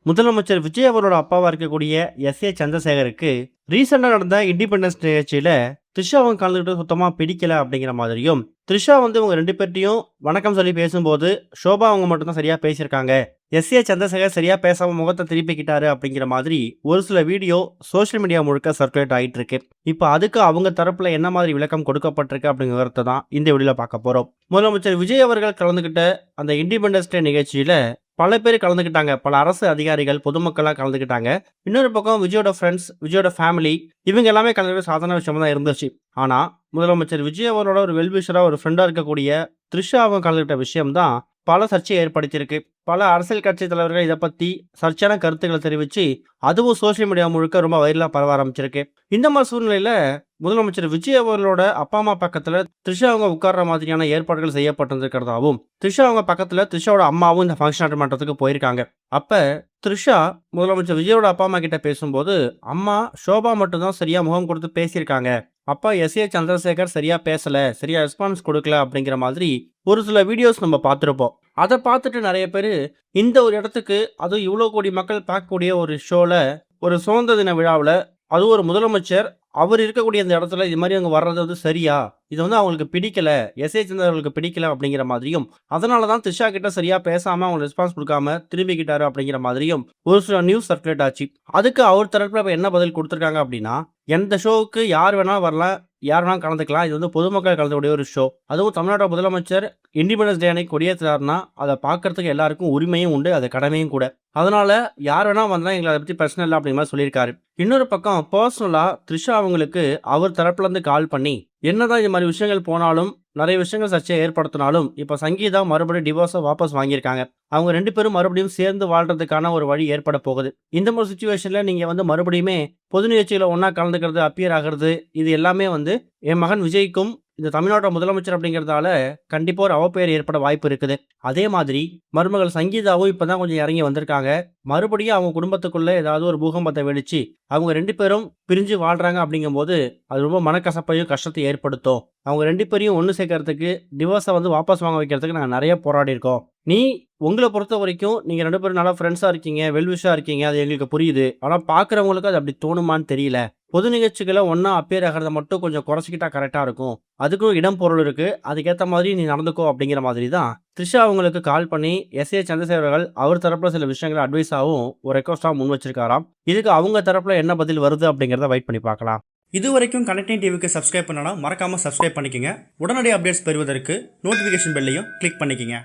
முதலமைச்சர் விஜய் அவரோட அப்பாவா இருக்கக்கூடிய எஸ்.ஏ. சந்திரசேகருக்கு ரீசெண்டா நடந்த இண்டிபெண்டன்ஸ் நிகழ்ச்சியில த்ரிஷா அவங்க கலந்துக்கிட்டு சுத்தமா பிடிக்கல அப்படிங்கிற மாதிரியும், த்ரிஷா வந்து இவங்க 2 பேர்ட்டயும் வணக்கம் சொல்லி பேசும்போது, ஷோபா அவங்க மட்டும் தான் சரியா பேசியிருக்காங்க. எஸ்.ஏ. சந்திரசேகர் சரியா பேசாம முகத்த திருப்பிக்கிட்டாரு அப்படிங்கிற மாதிரி ஒரு சில வீடியோ சோஷியல் மீடியா முழுக்க சர்க்குலேட் ஆயிட்டு இருக்கு. இப்ப அதுக்கு அவங்க தரப்புல என்ன மாதிரி விளக்கம் கொடுக்கப்பட்டிருக்கு அப்படிங்கிற விவரத்தை தான் இந்த வீடியோல பார்க்க போறோம். முதலமைச்சர் விஜய் அவர்கள் கலந்துக்கிட்ட அந்த இண்டிபெண்டன்ஸ் டே நிகழ்ச்சியில பல பேர் கலந்துக்கிட்டாங்க. பல அரசு அதிகாரிகள், பொதுமக்கள்லாம் கலந்துக்கிட்டாங்க. இன்னொரு பக்கம் விஜயோட ஃப்ரெண்ட்ஸ், விஜயோட ஃபேமிலி இவங்க எல்லாமே கலந்துக்கிட்ட சாதாரண விஷயமா தான் இருந்துச்சு. ஆனா, முதலமைச்சர் விஜய் அவரோட ஒரு வெல்விஷரா, ஒரு ஃப்ரெண்டா இருக்கக்கூடிய த்ரிஷா அவங்க கலந்துக்கிட்ட விஷயம் தான் பல சர்ச்சையை ஏற்படுத்தியிருக்கு. பல அரசியல் கட்சி தலைவர்கள் இத பத்தி சர்ச்சையான கருத்துக்களை தெரிவிச்சு, அதுவும் சோசியல் மீடியா முழுக்க ரொம்ப வைரலா பரவ ஆரம்பிச்சிருக்கு. இந்த மாதிரி சூழ்நிலையில முதலமைச்சர் விஜய் அவர்களோட அப்பா, அம்மா பக்கத்துல த்ரிஷா அவங்க உட்கார்ற மாதிரியான ஏற்பாடுகள் செய்யப்பட்டிருக்கிறதாவும், த்ரிஷா அவங்க பக்கத்துல த்ரிஷாவோட அம்மாவும் இந்த ஃபங்ஷன் அட்டெண்ட் பண்றதுக்கு போயிருக்காங்க. அப்ப த்ரிஷா முதலமைச்சர் விஜயோட அப்பா, அம்மா கிட்ட பேசும்போது, அம்மா ஷோபா மட்டும் தான் சரியா முகம் கொடுத்து பேசியிருக்காங்க. அப்பா எஸ்.ஏ. சந்திரசேகர் சரியா பேசல, சரியா ரெஸ்பான்ஸ் கொடுக்கல அப்படிங்கிற மாதிரி ஒரு சில வீடியோஸ் நம்ம பார்த்திருப்போம். அத பார்த்துட்டு நெறைய பேரு இந்த ஒரு இடத்துக்கு, அதுவும் இவ்ளோ கோடி மக்கள் பார்க்கக்கூடிய ஒரு ஷோல, ஒரு சுதந்திர தின விழாவுல, அதுவும் ஒரு முதலமைச்சர் அவர் இருக்கக்கூடிய அந்த இடத்துல இது மாரி அங்க வர்றது வந்து சரியா? இது வந்து அவங்களுக்கு பிடிக்கல. எஸ்.ஏ. சந்திரசேகருக்கு பிடிக்கல அப்படிங்கிற மாதிரியும், அதனால தான் த்ரிஷா கிட்ட சரியா பேசாம அவங்க ரெஸ்பான்ஸ் குடுக்காம திரும்பிக்கிட்டாரு அப்படிங்கிற மாதிரியும் ஒரு சில நியூஸ் சர்க்குலேட் ஆச்சு. அதுக்கு அவர் தரப்புல இப்ப என்ன பதில் குடுத்திருக்காங்க அப்படின்னா, எந்த ஷோவுக்கு யார் வேணா வரலாம், யார் வேணாலும் கலந்துக்கலாம். இது வந்து பொதுமக்கள் கலந்துக்கூடிய ஒரு ஷோ. அதுவும் தமிழ்நாட்டோட முதலமைச்சர் இண்டிபெண்டன்ஸ் டே அன்னைக்கு கொடியேத்துறாருன்னா, அத பார்க்கறதுக்கு எல்லாருக்கும் உரிமையும் உண்டு. அது கடமையும் கூட. அதனால யார் வேணா வந்தா எங்களுக்கு அத பத்தி பிரச்சனை இல்ல அப்படிங்கிற மாரி சொல்லியிருக்காரு. இன்னொரு பக்கம் பெர்சனலா த்ரிஷா அவங்களுக்கு அவர் தரப்புல இருந்து கால் பண்ணி, என்னதான் இது மாரி விஷயங்கள் போனாலும், நெறைய விஷயங்கள் சர்ச்சைய ஏற்படுத்தினாலும், இப்ப சங்கீதா மறுபடியும் டிவோர்ஸ வாபஸ் வாங்கியிருக்காங்க. அவங்க 2 பேரும் மறுபடியும் சேர்ந்து வாழ்றதுக்கான ஒரு வழி ஏற்பட போகுது. இந்த மாரி சிச்சுவேஷன்ல நீங்க வந்து மறுபடியுமே பொது நிகழ்ச்சியில ஒண்ணா கலந்துக்கிறது, அப்பியர் ஆகுறது, இது எல்லாமே வந்து என் மகன் விஜய்க்கும் இந்த தமிழ்நாட்டோட முதலமைச்சர் அப்படிங்கிறதால கண்டிப்பா ஒரு அவப்பெயர் ஏற்பட வாய்ப்பு இருக்குது. அதே மாதிரி மருமகள் சங்கீதாவும் இப்பதான் கொஞ்சம் இறங்கி வந்திருக்காங்க. மறுபடியும் அவங்க குடும்பத்துக்குள்ள ஏதாவது ஒரு பூகம்பத்தை வெடிச்சு, அவங்க 2 பேரும் பிரிஞ்சு வாழ்றாங்க அப்படிங்கும்போது, அது ரொம்ப மனக்கசப்பையும், கஷ்டத்தையும் ஏற்படுத்தும். அவங்க 2 பேரையும் ஒண்ணு சேர்க்கறதுக்கு, டிவோர்ஸ வந்து வாபஸ் வாங்க வைக்கிறதுக்கு நாங்க நெறைய போராடியிருக்கோம். உங்கள பொறுத்தவரைக்கும் நீங்க 2 பேரும் நல்லா ஃப்ரெண்ட்ஸா இருக்கீங்க, வெல் விஷா இருக்கீங்க. அது எங்களுக்கு புரியுது. ஆனா பார்க்கிறவங்களுக்கு அது அப்படி தோணுமான்னு தெரியல. பொது நிகழ்ச்சிகள ஒண்ணா அப்பியர் ஆகுறத மட்டும் கொஞ்சம் குறைச்சுக்கிட்டா கரெக்ட்டா இருக்கும். அதுக்கும் இடம், பொருள் இருக்கு. அதுக்கேத்த மாதிரி நீ நடந்துக்கோ அப்படிங்கிற மாதிரி தான் த்ரிஷா அவங்களுக்கு கால் பண்ணி எஸ்.ஏ. சந்திரசேகர் அவர்கள் அவர் தரப்புல சில விஷயங்கள அட்வைஸாவும், ஒரு ரெக்வெஸ்ட்டாவும் முன் வச்சிருக்காராம். இதுக்கு அவங்க தரப்புல என்ன பதில் வருது அப்படிங்கிறத வெயிட் பண்ணி பார்க்கலாம். இதுவரைக்கும் கனெக்டிங் டிவிக்கு சப்ஸ்கிரைப் பண்ணனா மறக்காம சப்ஸ்கிரைப் பண்ணிக்கங்க. உடனடி அப்டேட்ஸ் பெறுவதற்கு நோட்டிஃபிகேஷன் பெல்லையும் கிளிக் பண்ணிக்கங்க.